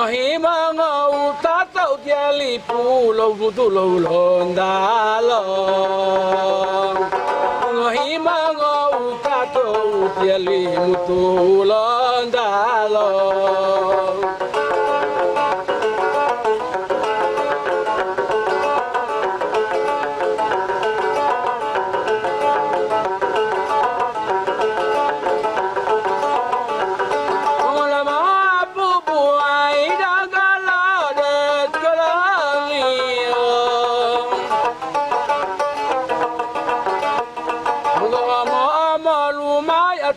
Himanga utata utiali pulo mutulo Hulontalo. Himanga utata utiali mutulo Hulontalo.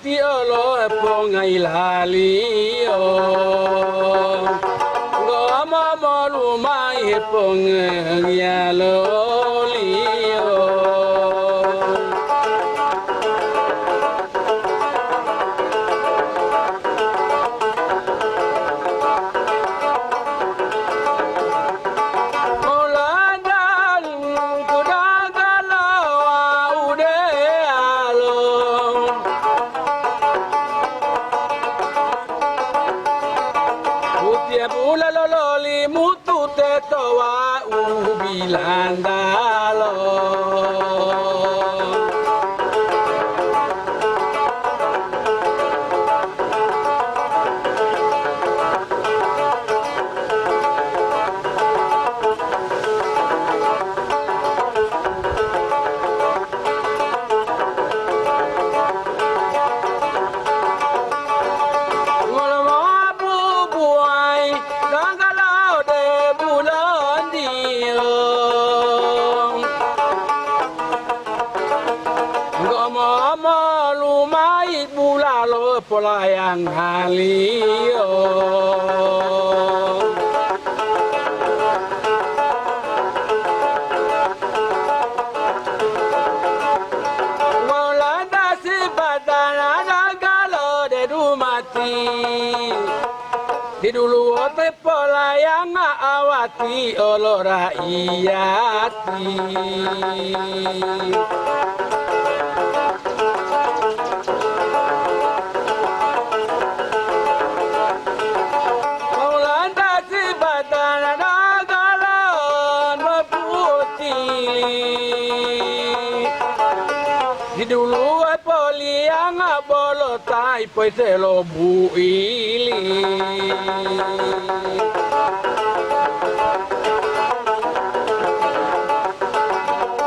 Tiyo ngai laliyo goma molumai hepong ya loliyo wawu bilandalo polayang haliyo Walanda si badana nagalo de dumati di dulu ote polayang awati olora iyati dulu poli yang bolot tai poi telo bu ili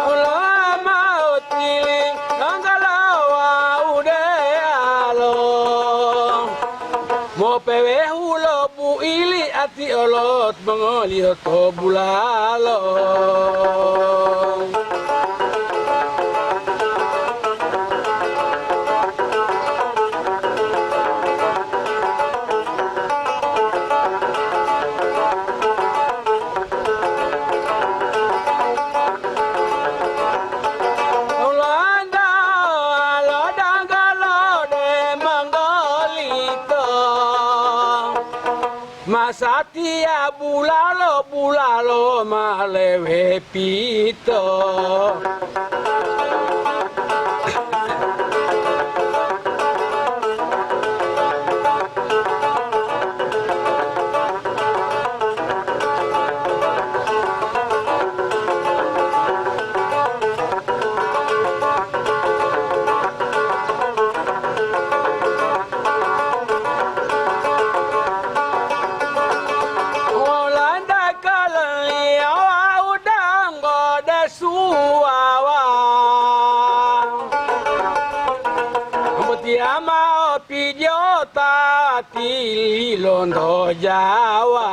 ulama otili nangalawa ude alo mopeehu lo bu ili ati olot mengoliyo to bulalo Masatia bulalo malewe pito Londo Jawa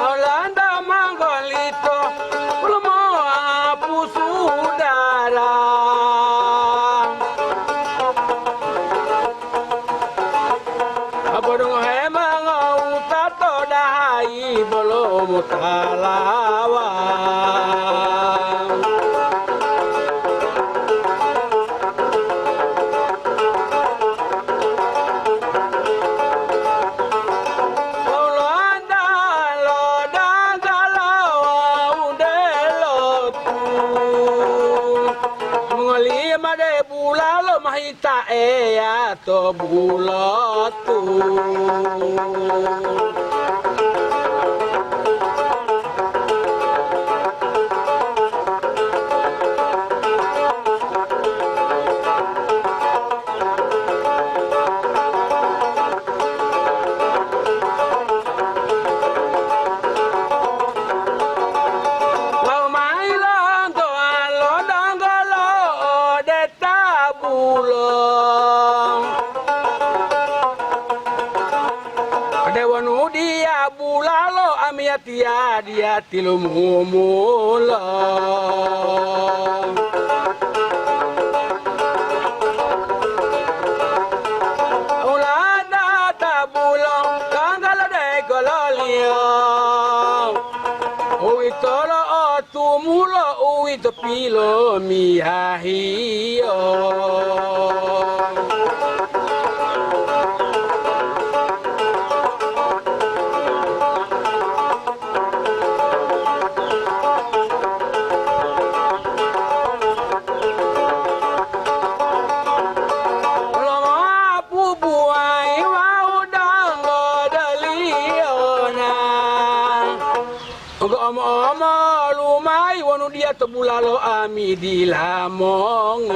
Olanda Manggolito Ulmo apu sudara Abodong hemang utato dahai belum talawa Ulanda lo dangalawa udelo ya to bulotu. Tiya dia tilumumula ulada tabulong kangalade kololiyo uwito lo tumulo uwito pilo mihahiyo. Lumai wanu dia tebulalo ami di Lamongan.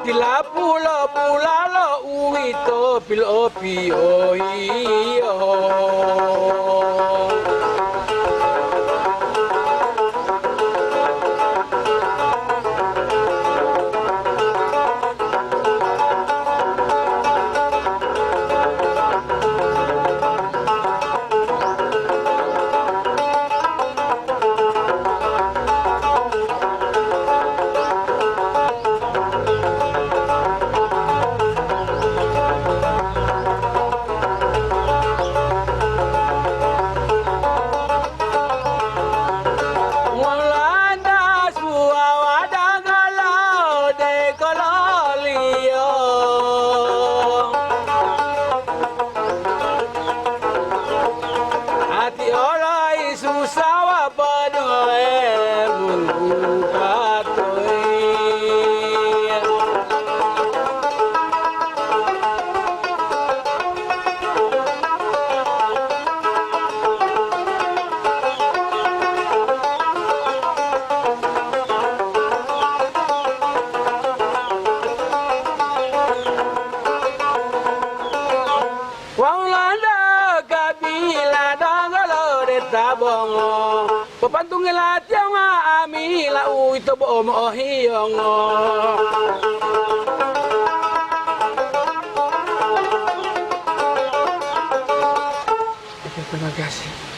Tilapuliyo uwito pilopiyo iyo. Panthungi la Tiyo nga ami la uwito mohiyo. Terima kasih.